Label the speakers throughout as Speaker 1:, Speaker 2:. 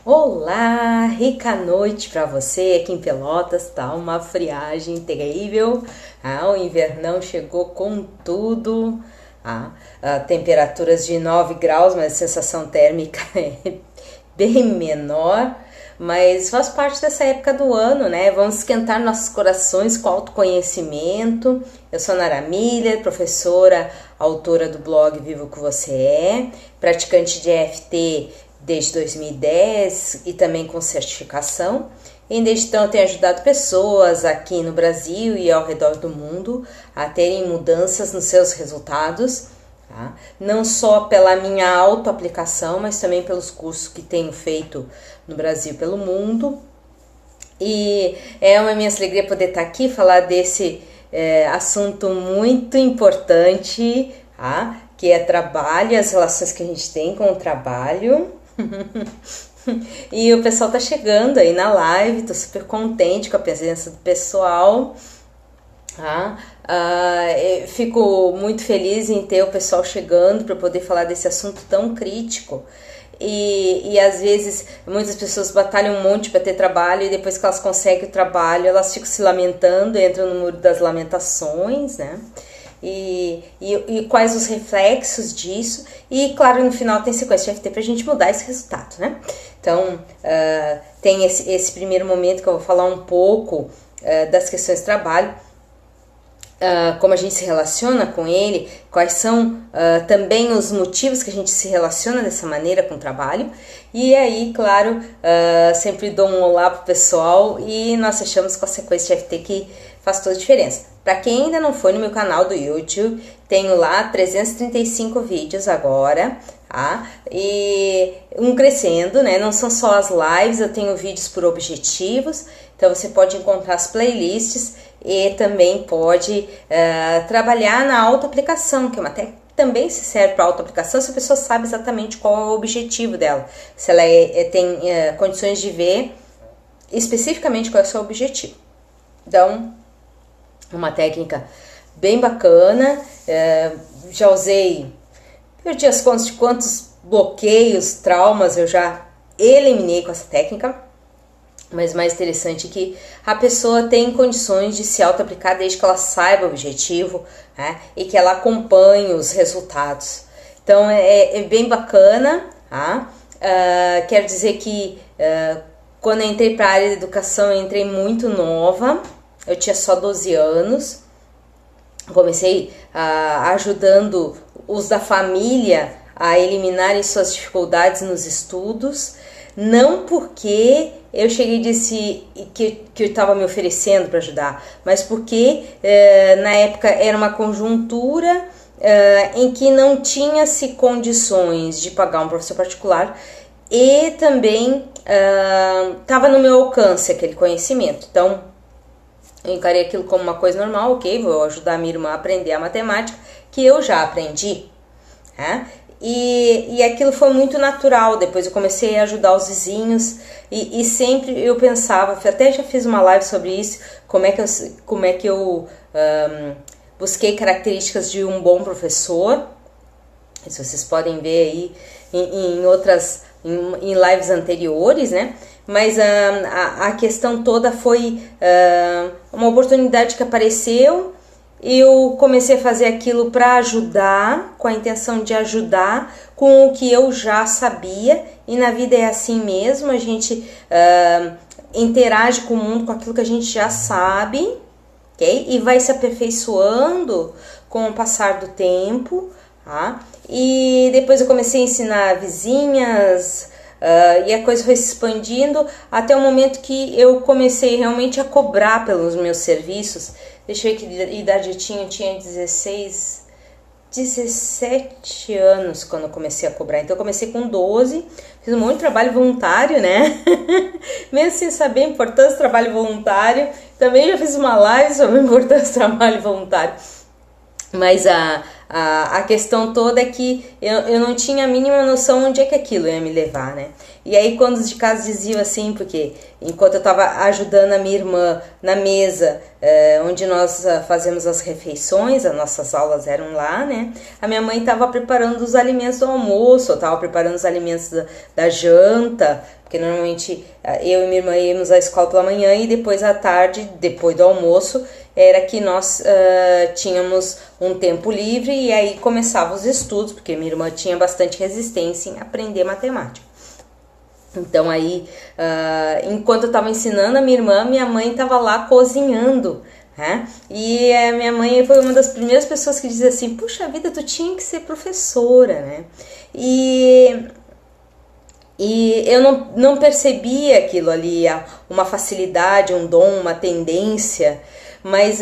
Speaker 1: Olá, rica noite para você. Aqui em Pelotas tá uma friagem terrível. O invernão chegou com tudo. Temperaturas de 9 graus, mas a sensação térmica é bem menor. Mas faz parte dessa época do ano, né? Vamos esquentar nossos corações com autoconhecimento. Eu sou Nara Miller, professora, autora do blog Vivo que Você É, praticante de EFT desde 2010 e também com certificação. E desde então eu tenho ajudado pessoas aqui no Brasil e ao redor do mundo a terem mudanças nos seus resultados, tá? Não só pela minha autoaplicação, mas também pelos cursos que tenho feito no Brasil e pelo mundo. E é uma imensa alegria poder estar aqui e falar desse assunto muito importante, tá? Que é trabalho e as relações que a gente tem com o trabalho. E o pessoal tá chegando aí na live, tô super contente com a presença do pessoal. Fico muito feliz em ter o pessoal chegando para poder falar desse assunto tão crítico. E às vezes muitas pessoas batalham um monte para ter trabalho e depois que elas conseguem o trabalho elas ficam se lamentando, entram no muro das lamentações, né? E quais os reflexos disso. E claro, no final tem sequência de FT pra gente mudar esse resultado, né? Então tem esse primeiro momento que eu vou falar um pouco das questões de trabalho, como a gente se relaciona com ele, quais são também os motivos que a gente se relaciona dessa maneira com o trabalho. E aí, claro, sempre dou um olá pro pessoal e nós fechamos com a sequência de FT que faz toda a diferença. Para quem ainda não foi no meu canal do YouTube, tenho lá 335 vídeos agora, tá? E crescendo, né? Não são só as lives, eu tenho vídeos por objetivos, então você pode encontrar as playlists e também pode trabalhar na autoaplicação, que é uma técnica que também se serve para autoaplicação se a pessoa sabe exatamente qual é o objetivo dela, se ela tem condições de ver especificamente qual é o seu objetivo. Então, uma técnica bem bacana, já usei, perdi as contas de quantos bloqueios, traumas eu já eliminei com essa técnica, mas mais interessante é que a pessoa tem condições de se auto-aplicar desde que ela saiba o objetivo, né, e que ela acompanhe os resultados. Então é bem bacana, tá? Quero dizer que quando eu entrei para a área de educação eu entrei muito nova. Eu tinha só 12 anos, comecei ajudando os da família a eliminarem suas dificuldades nos estudos, não porque eu cheguei e disse que eu estava me oferecendo para ajudar, mas porque na época era uma conjuntura em que não tinha-se condições de pagar um professor particular e também estava no meu alcance aquele conhecimento. Então, eu encarei aquilo como uma coisa normal, ok, vou ajudar a minha irmã a aprender a matemática, que eu já aprendi, né? E aquilo foi muito natural. Depois eu comecei a ajudar os vizinhos e sempre eu pensava, até já fiz uma live sobre isso, como é que eu busquei características de um bom professor. Isso vocês podem ver aí em lives anteriores, né? Mas a questão toda foi uma oportunidade que apareceu. Eu comecei a fazer aquilo para ajudar, com a intenção de ajudar com o que eu já sabia. E na vida é assim mesmo, a gente interage com o mundo com aquilo que a gente já sabe, ok? E vai se aperfeiçoando com o passar do tempo, tá? E depois eu comecei a ensinar vizinhas, e a coisa foi se expandindo até o momento que eu comecei realmente a cobrar pelos meus serviços. Deixa eu ver que idade eu tinha 17 anos quando eu comecei a cobrar. Então eu comecei com 12, fiz um monte de trabalho voluntário, né? Mesmo sem saber a importância do trabalho voluntário. Também já fiz uma live sobre a importância do trabalho voluntário. Mas A questão toda é que eu não tinha a mínima noção onde é que aquilo ia me levar, né? E aí quando os de casa diziam assim, porque enquanto eu estava ajudando a minha irmã na mesa, onde nós fazemos as refeições, as nossas aulas eram lá, né? A minha mãe estava preparando os alimentos do almoço, eu estava preparando os alimentos da janta, porque normalmente eu e minha irmã íamos à escola pela manhã e depois à tarde, depois do almoço, era que nós tínhamos um tempo livre e aí começavam os estudos, porque minha irmã tinha bastante resistência em aprender matemática. Então aí, enquanto eu estava ensinando a minha irmã, minha mãe estava lá cozinhando, né? E a minha mãe foi uma das primeiras pessoas que dizia assim, puxa vida, tu tinha que ser professora, né? E eu não percebia aquilo ali, uma facilidade, um dom, uma tendência, mas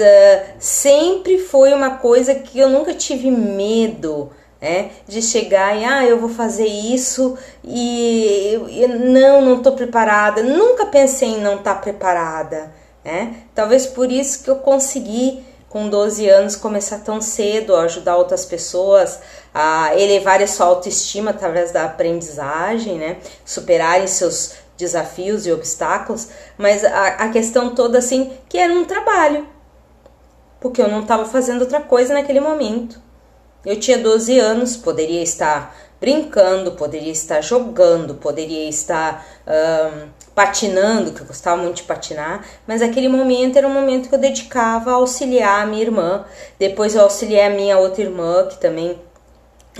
Speaker 1: sempre foi uma coisa que eu nunca tive medo, né, de chegar e eu vou fazer isso e não estou preparada, nunca pensei em não estar preparada, né? Talvez por isso que eu consegui com 12 anos começar tão cedo a ajudar outras pessoas a elevar a sua autoestima através da aprendizagem, né, superarem seus desafios e obstáculos, mas a questão toda assim, que era um trabalho, porque eu não estava fazendo outra coisa naquele momento. Eu tinha 12 anos, poderia estar brincando, poderia estar jogando, poderia estar patinando, que eu gostava muito de patinar, mas aquele momento era um momento que eu dedicava a auxiliar a minha irmã. Depois eu auxiliei a minha outra irmã, que também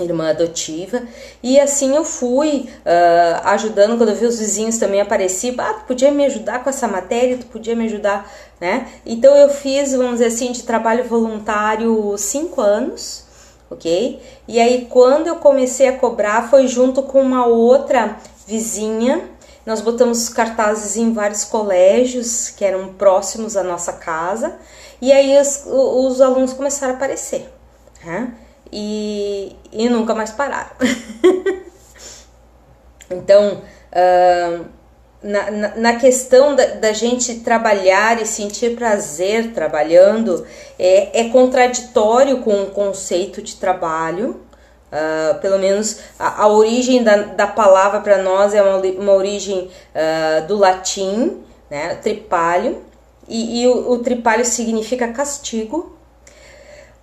Speaker 1: irmã adotiva, e assim eu fui ajudando. Quando eu vi os vizinhos também apareciam, tu podia me ajudar com essa matéria, tu podia me ajudar, né? Então eu fiz, vamos dizer assim, de trabalho voluntário 5 anos, ok? E aí quando eu comecei a cobrar foi junto com uma outra vizinha. Nós botamos cartazes em vários colégios que eram próximos à nossa casa, e aí os alunos começaram a aparecer, né? E nunca mais pararam. Então, na questão da gente trabalhar e sentir prazer trabalhando, é contraditório com o conceito de trabalho. Pelo menos a origem da palavra para nós é uma origem do latim, né, tripalho, e o tripalho significa castigo.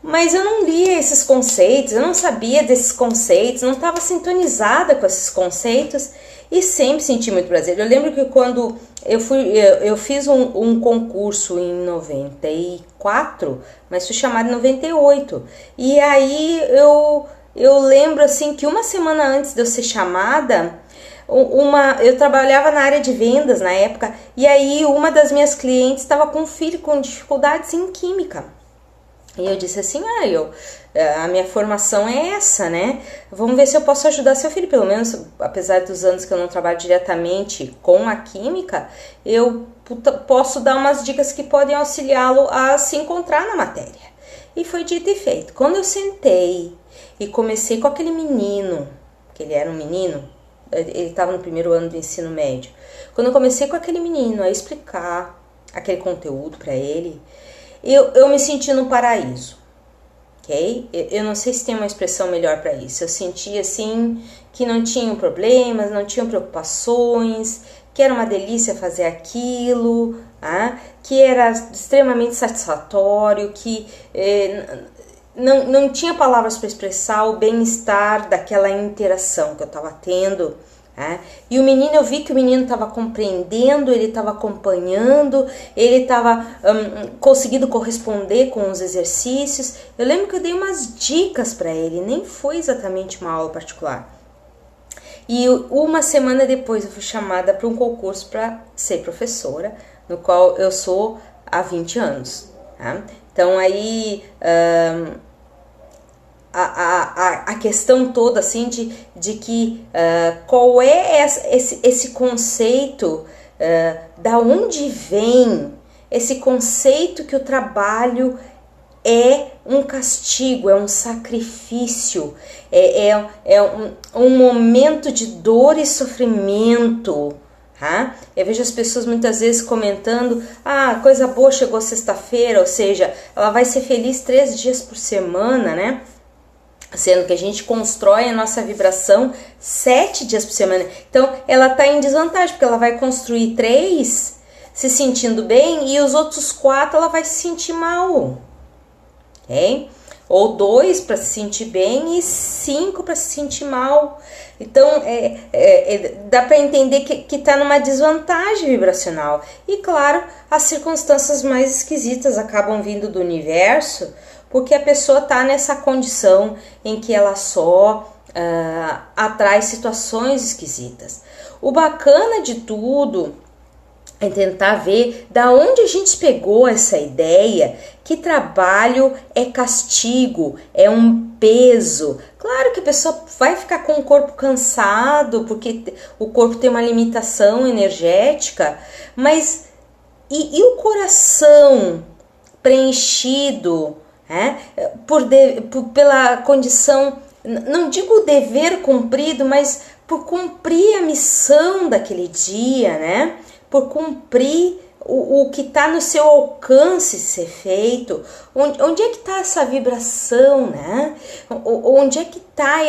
Speaker 1: Mas eu não lia esses conceitos, eu não sabia desses conceitos, não estava sintonizada com esses conceitos e sempre senti muito prazer. Eu lembro que quando eu fiz um concurso em 94, mas fui chamada em 98. E aí eu lembro assim que uma semana antes de eu ser chamada, eu trabalhava na área de vendas na época, e aí uma das minhas clientes estava com um filho com dificuldades em química. E eu disse assim, a minha formação é essa, né? Vamos ver se eu posso ajudar seu filho, pelo menos, apesar dos anos que eu não trabalho diretamente com a química, eu posso dar umas dicas que podem auxiliá-lo a se encontrar na matéria. E foi dito e feito. Quando eu sentei e comecei com aquele menino, que ele era um menino, ele estava no primeiro ano do ensino médio. Quando eu comecei com aquele menino a explicar aquele conteúdo para ele, eu me senti no paraíso, ok? Eu não sei se tem uma expressão melhor para isso. Eu senti assim que não tinham problemas, não tinham preocupações, que era uma delícia fazer aquilo, que era extremamente satisfatório, que não tinha palavras para expressar o bem-estar daquela interação que eu estava tendo. E o menino, eu vi que o menino estava compreendendo, ele estava acompanhando, ele estava conseguindo corresponder com os exercícios. Eu lembro que eu dei umas dicas para ele, nem foi exatamente uma aula particular. E uma semana depois eu fui chamada para um concurso para ser professora, no qual eu sou há 20 anos. Então aí a questão toda assim de que qual é esse conceito, da onde vem esse conceito que o trabalho é um castigo, é um sacrifício, é um momento de dor e sofrimento. Eu vejo as pessoas muitas vezes comentando, coisa boa, chegou sexta-feira, ou seja, ela vai ser feliz 3 dias por semana, né? sendo que a gente constrói a nossa vibração 7 dias por semana. Então, ela está em desvantagem, porque ela vai construir 3 se sentindo bem e os outros 4 ela vai se sentir mal, ok? Ou 2 para se sentir bem e 5 para se sentir mal. Então, dá para entender que está numa desvantagem vibracional. E, claro, as circunstâncias mais esquisitas acabam vindo do universo, porque a pessoa está nessa condição em que ela só atrai situações esquisitas. O bacana de tudo é tentar ver da onde a gente pegou essa ideia que trabalho é castigo, é um peso. Claro que a pessoa vai ficar com o corpo cansado, porque o corpo tem uma limitação energética, mas e o coração preenchido, pela condição, não digo dever cumprido, mas por cumprir a missão daquele dia, né? Por cumprir o que está no seu alcance ser feito. Onde é que está essa vibração, né? Onde é que está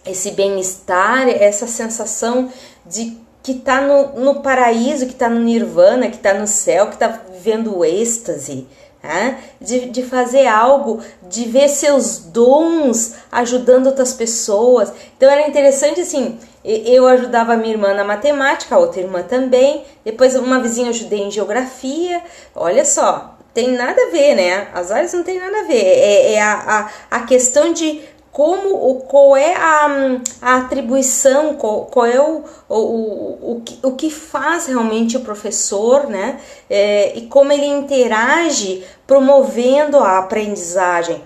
Speaker 1: esse bem-estar, essa sensação de que está no paraíso, que está no nirvana, que está no céu, que está vivendo o êxtase, né? De fazer algo, de ver seus dons ajudando outras pessoas. Então era interessante assim, eu ajudava a minha irmã na matemática, a outra irmã também, depois uma vizinha eu ajudei em geografia. Olha só, tem nada a ver, né? As áreas não tem nada a ver, é a questão de qual é a atribuição, qual é o que faz realmente o professor, né? E como ele interage promovendo a aprendizagem.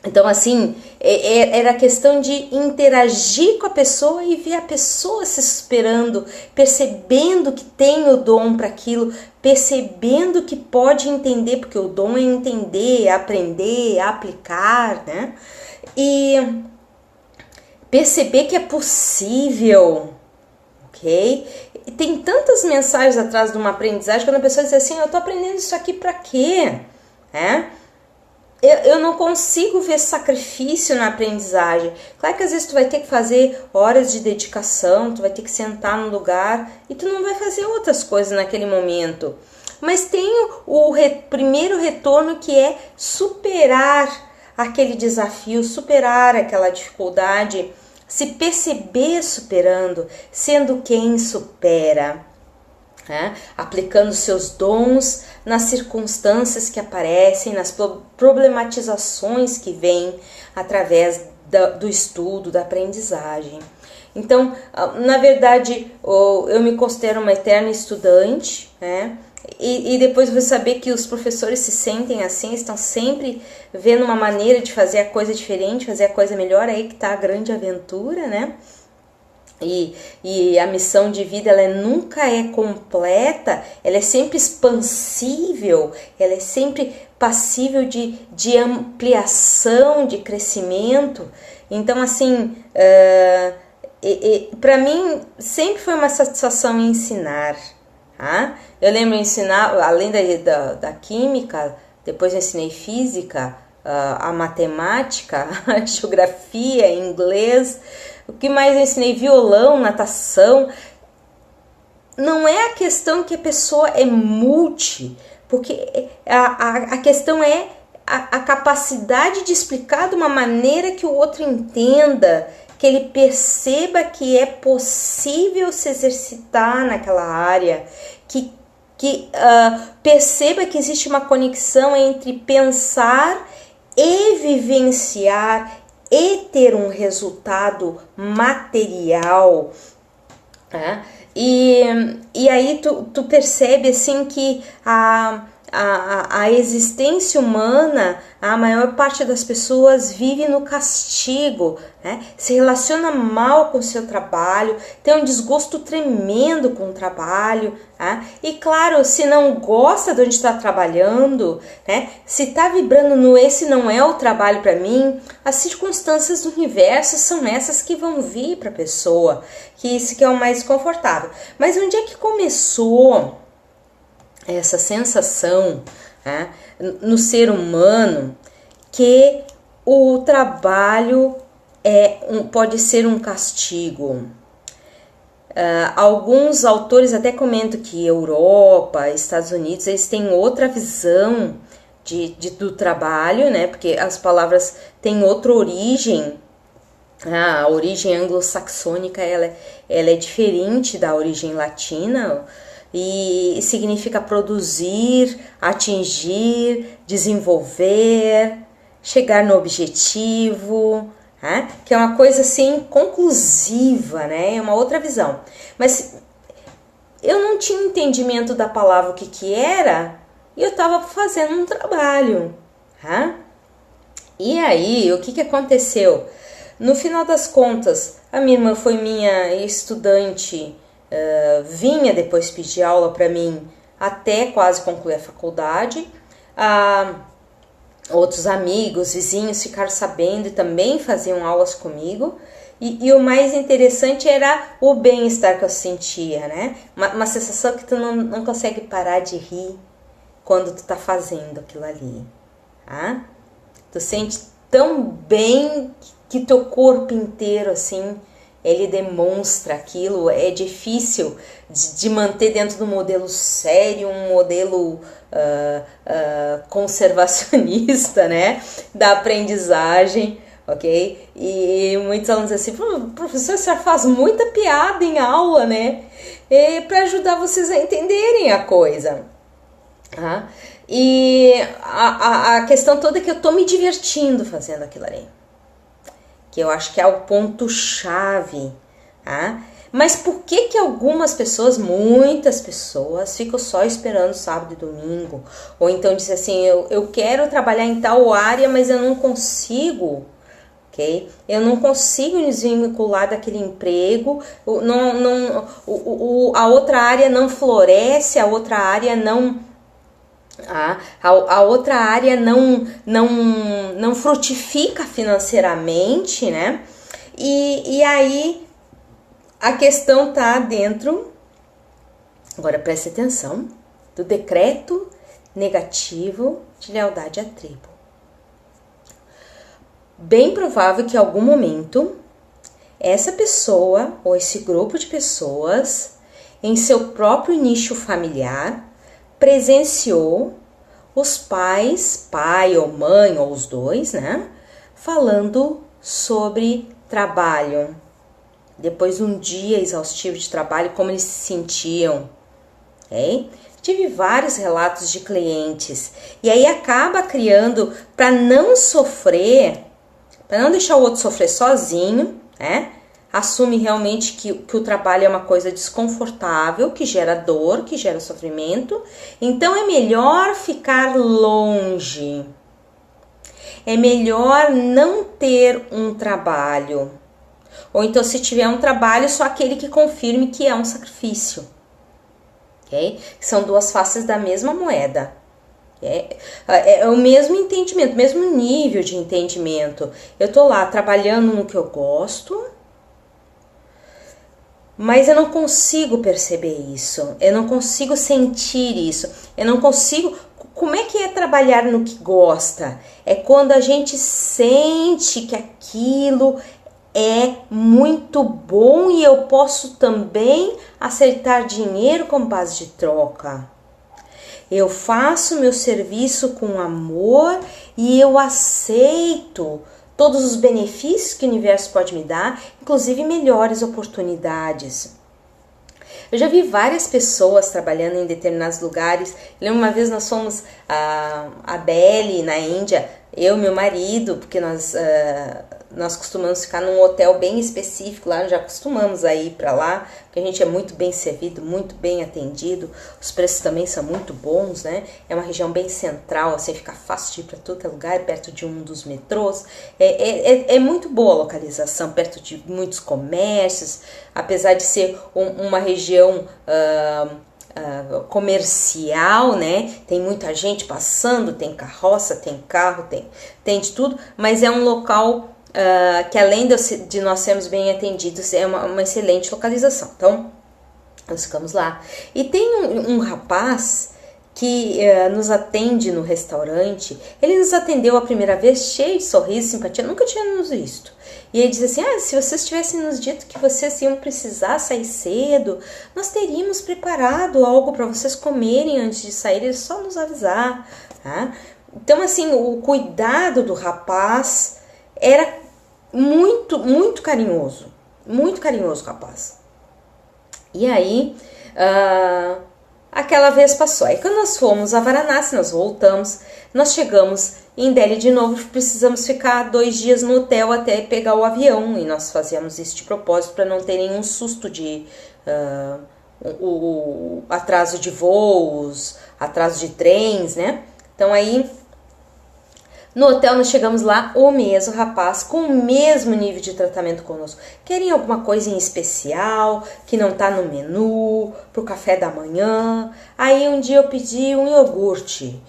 Speaker 1: Então, assim, era questão de interagir com a pessoa e ver a pessoa se superando, percebendo que tem o dom para aquilo, percebendo que pode entender, porque o dom é entender, é aprender, é aplicar, né? E perceber que é possível, ok? E tem tantas mensagens atrás de uma aprendizagem, quando a pessoa diz assim, eu tô aprendendo isso aqui para quê? Eu não consigo ver sacrifício na aprendizagem. Claro que às vezes tu vai ter que fazer horas de dedicação, tu vai ter que sentar no lugar e tu não vai fazer outras coisas naquele momento. Mas tem o primeiro retorno, que é superar aquele desafio, superar aquela dificuldade, se perceber superando, sendo quem supera, né? Aplicando seus dons nas circunstâncias que aparecem, nas problematizações que vêm através do estudo, da aprendizagem. Então, na verdade, eu me considero uma eterna estudante, né? E depois você saber que os professores se sentem assim, estão sempre vendo uma maneira de fazer a coisa diferente, fazer a coisa melhor, aí que está a grande aventura, né? E a missão de vida, ela nunca é completa, ela é sempre expansível, ela é sempre passível de ampliação, de crescimento. Então, assim, para mim sempre foi uma satisfação ensinar. Eu lembro de ensinar, além da química, depois eu ensinei física, a matemática, a geografia, inglês. O que mais eu ensinei? Violão, natação. Não é a questão que a pessoa é multi, porque a questão é a capacidade de explicar de uma maneira que o outro entenda, que ele perceba que é possível se exercitar naquela área, que perceba que existe uma conexão entre pensar e vivenciar e ter um resultado material, né? E aí tu percebe assim que a existência humana, a maior parte das pessoas vive no castigo, né? Se relaciona mal com o seu trabalho, tem um desgosto tremendo com o trabalho, né? E claro, se não gosta de onde está trabalhando, né? Se está vibrando no esse não é o trabalho para mim, as circunstâncias do universo são essas que vão vir para a pessoa, que isso que é o mais confortável. Mas onde é que começou essa sensação, né, no ser humano, que o trabalho pode ser um castigo. Alguns autores até comentam que Europa, Estados Unidos, eles têm outra visão do trabalho, né? Porque as palavras têm outra origem. A origem anglo-saxônica ela é diferente da origem latina e significa produzir, atingir, desenvolver, chegar no objetivo, que é uma coisa assim conclusiva, né? É uma outra visão. Mas eu não tinha entendimento da palavra o que era e eu estava fazendo um trabalho. E aí, o que aconteceu? No final das contas, a minha irmã foi minha estudante, vinha depois pedir aula para mim até quase concluir a faculdade. Outros amigos, vizinhos ficaram sabendo e também faziam aulas comigo. E o mais interessante era o bem-estar que eu sentia, né? Uma sensação que tu não consegue parar de rir quando tu tá fazendo aquilo ali. Tu sente tão bem que teu corpo inteiro, assim, ele demonstra aquilo. É difícil de manter dentro do modelo sério, um modelo conservacionista, né, da aprendizagem, ok? E muitos alunos dizem assim, professor, você faz muita piada em aula, né, para ajudar vocês a entenderem a coisa. E a questão toda é que eu tô me divertindo fazendo aquilo ali, que eu acho que é o ponto-chave. Mas por que algumas pessoas, muitas pessoas, ficam só esperando sábado e domingo? Ou então dizem assim, eu quero trabalhar em tal área, mas eu não consigo, ok? Eu não consigo me desvincular daquele emprego, a outra área não floresce, a outra área não... A outra área não frutifica financeiramente, né? E aí a questão tá dentro, agora preste atenção, do decreto negativo de lealdade à tribo. Bem provável que em algum momento essa pessoa ou esse grupo de pessoas, em seu próprio nicho familiar, presenciou os pais, pai ou mãe, ou os dois, né, falando sobre trabalho. Depois de um dia exaustivo de trabalho, como eles se sentiam, ok? Tive vários relatos de clientes. E aí acaba criando, para não sofrer, para não deixar o outro sofrer sozinho, né? Assume realmente que o trabalho é uma coisa desconfortável, que gera dor, que gera sofrimento. Então é melhor ficar longe. É melhor não ter um trabalho. Ou então, se tiver um trabalho, só aquele que confirme que é um sacrifício. Ok? São duas faces da mesma moeda. É o mesmo entendimento, mesmo nível de entendimento. Eu tô lá trabalhando no que eu gosto, mas eu não consigo perceber isso. Eu não consigo sentir isso. Eu não consigo... Como é que é trabalhar no que gosta? É quando a gente sente que aquilo é muito bom e eu posso também aceitar dinheiro como base de troca. Eu faço meu serviço com amor e eu aceito todos os benefícios que o universo pode me dar, inclusive melhores oportunidades. Eu já vi várias pessoas trabalhando em determinados lugares. Lembro uma vez nós fomos a Delhi, na Índia, eu e meu marido, porque nós costumamos ficar num hotel bem específico lá, já acostumamos a ir para lá, porque a gente é muito bem servido, muito bem atendido, os preços também são muito bons, né? É uma região bem central, assim, fica fácil de ir para todo lugar, perto de um dos metrôs, é muito boa a localização, perto de muitos comércios, apesar de ser uma região comercial, né? Tem muita gente passando, tem carroça, tem carro, tem de tudo, mas é um local que além de nós sermos bem atendidos, é uma excelente localização. Então, nós ficamos lá. E tem um rapaz que nos atende no restaurante, ele nos atendeu a primeira vez cheio de sorriso, simpatia, nunca tínhamos visto. E ele disse assim, se vocês tivessem nos dito que vocês iam precisar sair cedo, nós teríamos preparado algo para vocês comerem antes de sair, ele só nos avisar. Tá? Então, assim, o cuidado do rapaz era muito, muito carinhoso o rapaz. E aí, aquela vez passou. Aí quando nós fomos a Varanasi, nós voltamos, nós chegamos em Delhi de novo, precisamos ficar 2 dias no hotel até pegar o avião, e nós fazíamos isso de propósito para não ter nenhum susto de o atraso de voos, atraso de trens, né? Então aí, no hotel nós chegamos lá, o mesmo rapaz, com o mesmo nível de tratamento conosco. Querem alguma coisa em especial, que não tá no menu, pro café da manhã? Aí um dia eu pedi um iogurte,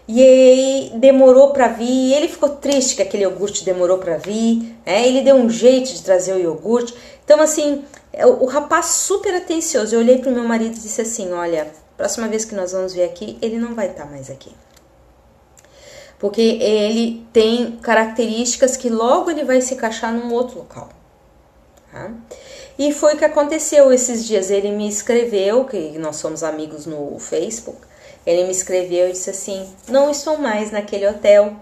Speaker 1: e aí demorou para vir, ele ficou triste que aquele iogurte demorou para vir, ele deu um jeito de trazer o iogurte. Então assim, o rapaz super atencioso. Eu olhei pro meu marido e disse assim, olha, próxima vez que nós vamos vir aqui, ele não vai estar mais aqui. Porque ele tem características que logo ele vai se encaixar num outro local. Tá? E foi o que aconteceu esses dias. Ele me escreveu, que nós somos amigos no Facebook, ele me escreveu e disse assim, não estou mais naquele hotel.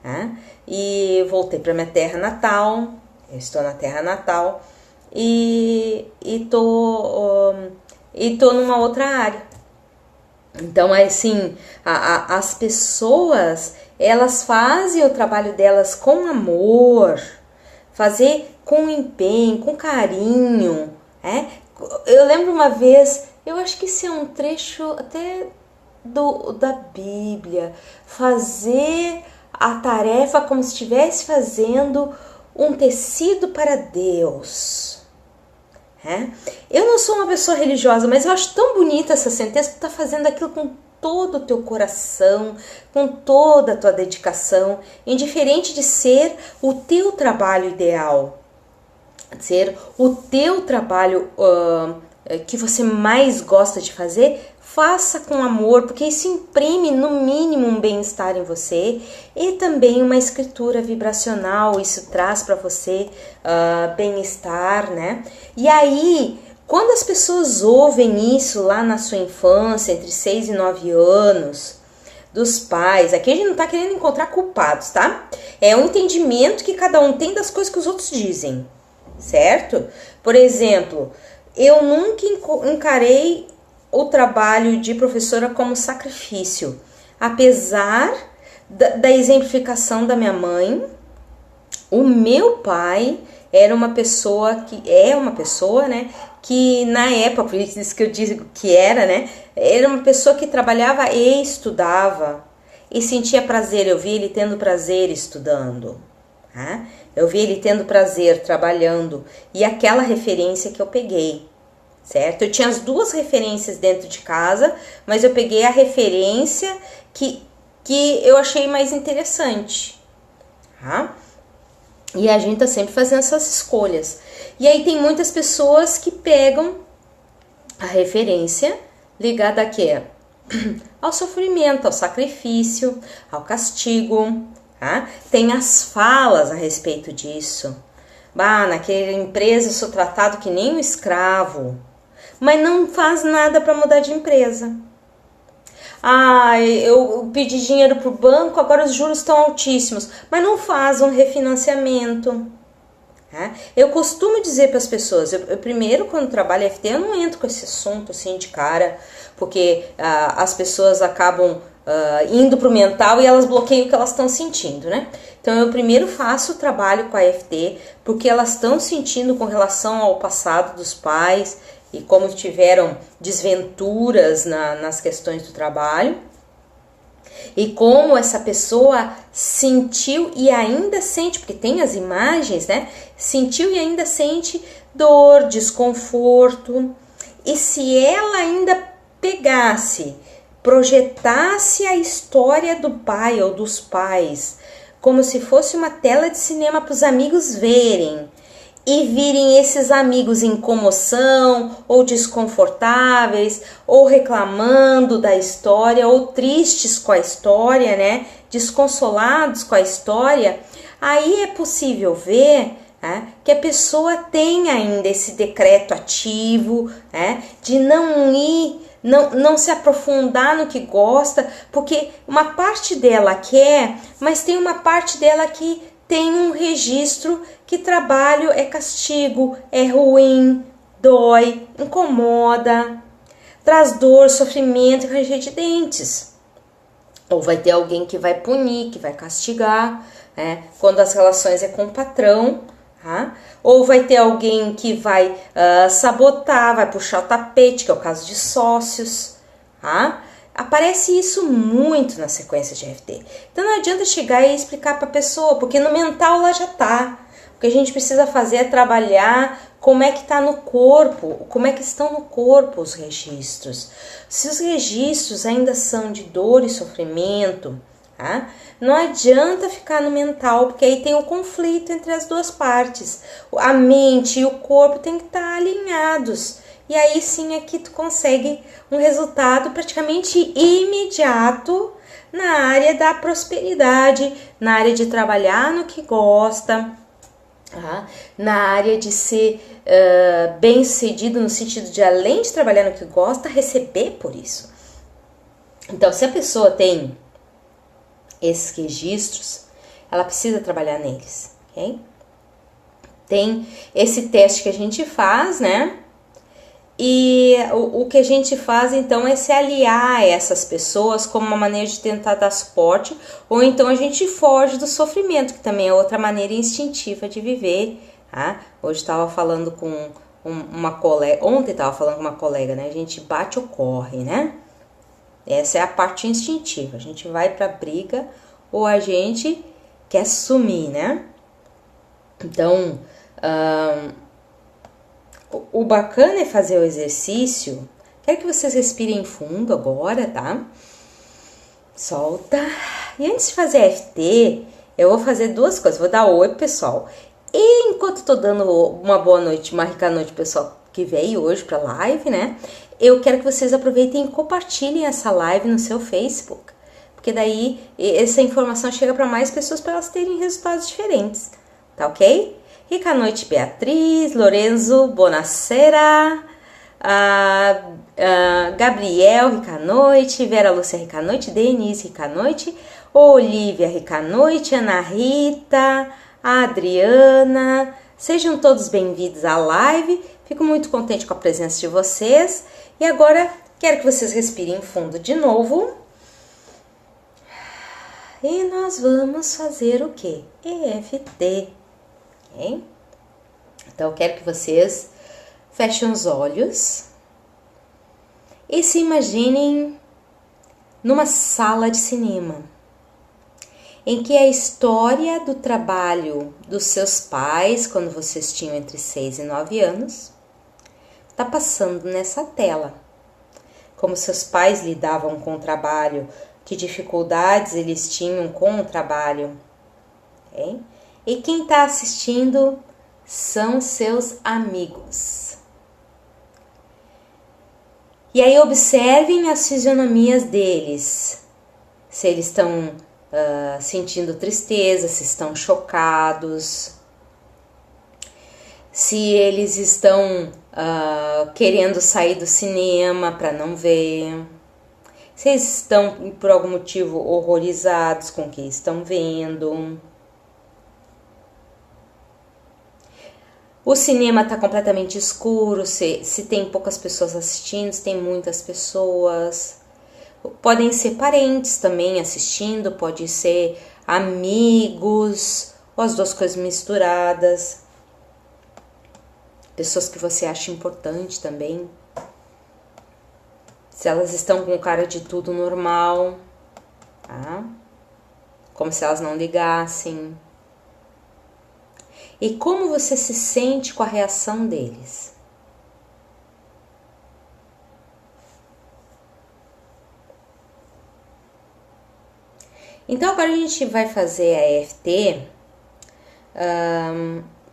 Speaker 1: Tá? E voltei para minha terra natal, eu estou na terra natal, e tô numa outra área. Então, assim, as pessoas, elas fazem o trabalho delas com amor, fazer com empenho, com carinho, Eu lembro uma vez, eu acho que isso é um trecho até da Bíblia, fazer a tarefa como se estivesse fazendo um tecido para Deus. Eu não sou uma pessoa religiosa, mas eu acho tão bonita essa sentença, que tu tá fazendo aquilo com todo o teu coração, com toda a tua dedicação, indiferente de ser o teu trabalho ideal, ser o teu trabalho que você mais gosta de fazer, faça com amor, porque isso imprime no mínimo um bem-estar em você e também uma escritura vibracional, isso traz para você bem-estar, né? E aí, quando as pessoas ouvem isso lá na sua infância, entre 6 e 9 anos, dos pais, aqui a gente não tá querendo encontrar culpados, tá? É um entendimento que cada um tem das coisas que os outros dizem, certo? Por exemplo, eu nunca encarei o trabalho de professora como sacrifício, apesar da exemplificação da minha mãe. O meu pai era uma pessoa né, que na época, por isso que eu digo que era uma pessoa que trabalhava e estudava e sentia prazer. Eu via ele tendo prazer estudando, tá? Eu via ele tendo prazer trabalhando, e aquela referência que eu peguei, certo? Eu tinha as duas referências dentro de casa, mas eu peguei a referência que eu achei mais interessante, tá? E a gente tá sempre fazendo essas escolhas. E aí tem muitas pessoas que pegam a referência ligada a quê? Ao sofrimento, ao sacrifício, ao castigo, tá? Tem as falas a respeito disso. Naquela empresa eu sou tratado que nem um escravo, mas não faz nada para mudar de empresa. Eu pedi dinheiro para o banco, agora os juros estão altíssimos, mas não faz um refinanciamento. Eu costumo dizer para as pessoas, eu primeiro, quando trabalho em FT, eu não entro com esse assunto assim de cara, porque as pessoas acabam indo para o mental e elas bloqueiam o que elas estão sentindo, né? Então eu primeiro faço o trabalho com a FT, porque elas estão sentindo com relação ao passado dos pais e como tiveram desventuras nas questões do trabalho, e como essa pessoa sentiu e ainda sente, porque tem as imagens, né? Sentiu e ainda sente dor, desconforto. E se ela ainda pegasse, projetasse a história do pai ou dos pais como se fosse uma tela de cinema para os amigos verem, e virem esses amigos em comoção, ou desconfortáveis, ou reclamando da história, ou tristes com a história, né? Desconsolados com a história, aí é possível ver, né, que a pessoa tem ainda esse decreto ativo, né, de não ir, não se aprofundar no que gosta, porque uma parte dela quer, mas tem uma parte dela que tem um registro que trabalho é castigo, é ruim, dói, incomoda, traz dor, sofrimento e ranger de dentes. Ou vai ter alguém que vai punir, que vai castigar, né? Quando as relações é com o patrão, tá? Ou vai ter alguém que vai sabotar, vai puxar o tapete, que é o caso de sócios, tá? Aparece isso muito na sequência de EFT. Então não adianta chegar e explicar para a pessoa, porque no mental ela já tá. O que a gente precisa fazer é trabalhar como é que está no corpo, como é que estão no corpo os registros. Se os registros ainda são de dor e sofrimento, tá? Não adianta ficar no mental, porque aí tem um conflito entre as duas partes. A mente e o corpo têm que estar alinhados. E aí sim é que tu consegue um resultado praticamente imediato na área da prosperidade, na área de trabalhar no que gosta, tá? Na área de ser bem sucedido no sentido de, além de trabalhar no que gosta, receber por isso. Então, se a pessoa tem esses registros, ela precisa trabalhar neles, ok? Tem esse teste que a gente faz, né? E o que a gente faz, então, é se aliar a essas pessoas como uma maneira de tentar dar suporte, ou então a gente foge do sofrimento, que também é outra maneira instintiva de viver, tá? Hoje estava falando com uma colega, ontem estava falando com uma colega, né? A gente bate ou corre, né? Essa é a parte instintiva, a gente vai pra briga ou a gente quer sumir, né? Então, o bacana é fazer o exercício. Quero que vocês respirem fundo agora, tá? Solta. E antes de fazer FT, eu vou fazer duas coisas. Vou dar oi pro pessoal. E enquanto tô dando uma boa noite, uma rica noite pro pessoal que veio hoje pra live, né? Eu quero que vocês aproveitem e compartilhem essa live no seu Facebook. Porque daí essa informação chega para mais pessoas para elas terem resultados diferentes. Tá ok? Rica noite, Beatriz, Lorenzo, Bonacera, Gabriel, rica noite, Vera Lúcia, rica noite, Denise, rica noite, Olivia, rica noite, Ana Rita, Adriana, sejam todos bem-vindos à live, fico muito contente com a presença de vocês, e agora quero que vocês respirem fundo de novo, e nós vamos fazer o quê? EFT. Okay? Então, eu quero que vocês fechem os olhos e se imaginem numa sala de cinema em que a história do trabalho dos seus pais, quando vocês tinham entre 6 e 9 anos, está passando nessa tela. Como seus pais lidavam com o trabalho, que dificuldades eles tinham com o trabalho. Okay? E quem está assistindo são seus amigos. E aí observem as fisionomias deles. Se eles estão sentindo tristeza, se estão chocados. Se eles estão querendo sair do cinema para não ver. Se eles estão, por algum motivo, horrorizados com o que estão vendo. O cinema está completamente escuro, se tem poucas pessoas assistindo, se tem muitas pessoas. Podem ser parentes também assistindo, pode ser amigos, ou as duas coisas misturadas. Pessoas que você acha importante também. Se elas estão com cara de tudo normal, tá? Como se elas não ligassem. E como você se sente com a reação deles? Então agora a gente vai fazer a EFT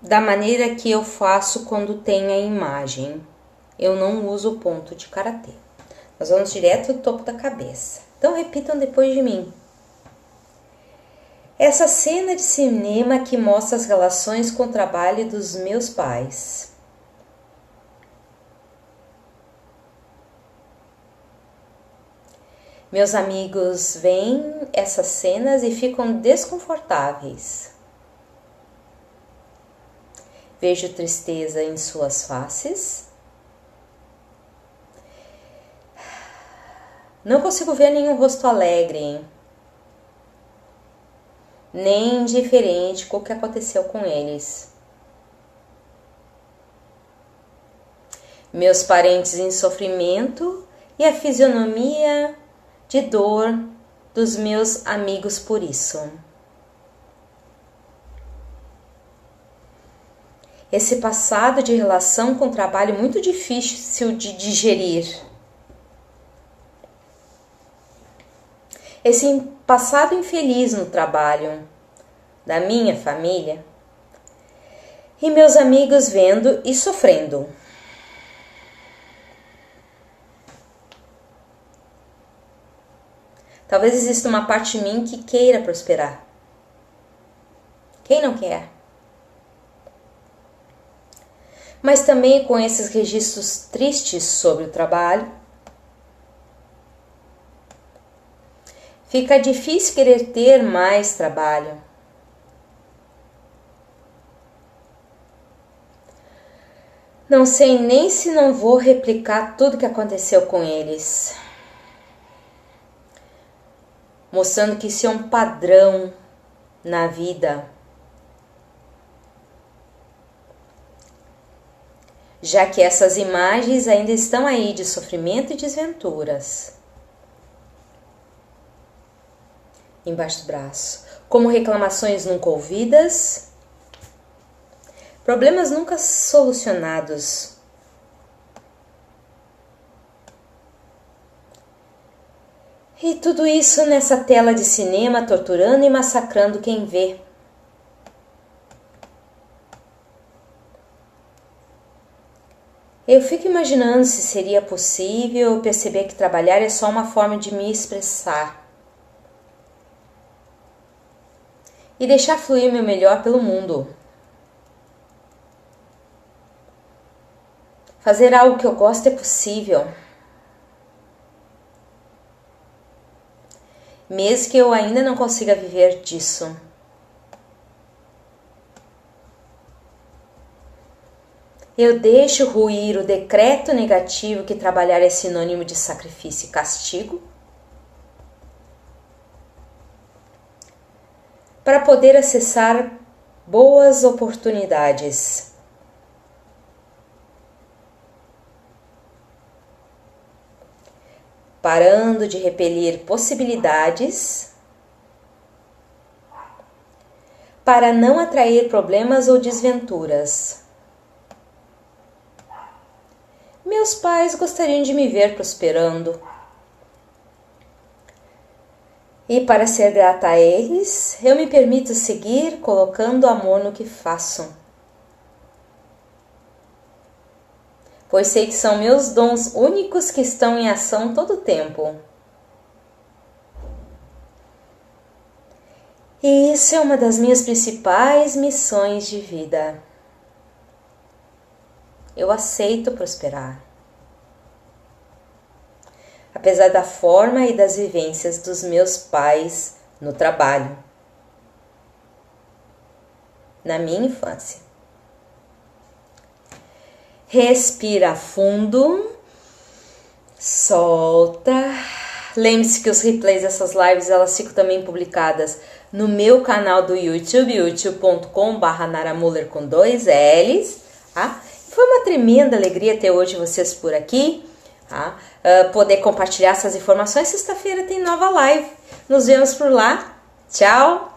Speaker 1: da maneira que eu faço quando tem a imagem. Eu não uso ponto de karatê. Nós vamos direto do topo da cabeça. Então repitam depois de mim. Essa cena de cinema que mostra as relações com o trabalho dos meus pais. Meus amigos veem essas cenas e ficam desconfortáveis. Vejo tristeza em suas faces. Não consigo ver nenhum rosto alegre, nem indiferente com o que aconteceu com eles. Meus parentes em sofrimento e a fisionomia de dor dos meus amigos por isso. Esse passado de relação com trabalho muito difícil de digerir. Esse passado infeliz no trabalho da minha família e meus amigos vendo e sofrendo. Talvez exista uma parte de mim que queira prosperar. Quem não quer? Mas também com esses registros tristes sobre o trabalho, fica difícil querer ter mais trabalho. Não sei nem se não vou replicar tudo que aconteceu com eles. Mostrando que isso é um padrão na vida. Já que essas imagens ainda estão aí de sofrimento e desventuras. Embaixo do braço, como reclamações nunca ouvidas, problemas nunca solucionados. E tudo isso nessa tela de cinema, torturando e massacrando quem vê. Eu fico imaginando se seria possível perceber que trabalhar é só uma forma de me expressar. E deixar fluir meu melhor pelo mundo. Fazer algo que eu gosto é possível. Mesmo que eu ainda não consiga viver disso. Eu deixo ruir o decreto negativo que trabalhar é sinônimo de sacrifício e castigo, para poder acessar boas oportunidades. Parando de repelir possibilidades para não atrair problemas ou desventuras. Meus pais gostariam de me ver prosperando. E para ser grata a eles, eu me permito seguir colocando amor no que faço. Pois sei que são meus dons únicos que estão em ação todo o tempo. E isso é uma das minhas principais missões de vida. Eu aceito prosperar. Apesar da forma e das vivências dos meus pais no trabalho, na minha infância. Respira fundo, solta. Lembre-se que os replays dessas lives elas ficam também publicadas no meu canal do YouTube, youtube.com/naramuller com 2 L's. Tá? Foi uma tremenda alegria ter hoje vocês por aqui. Tá? Poder compartilhar essas informações. Sexta-feira tem nova live. Nos vemos por lá. Tchau!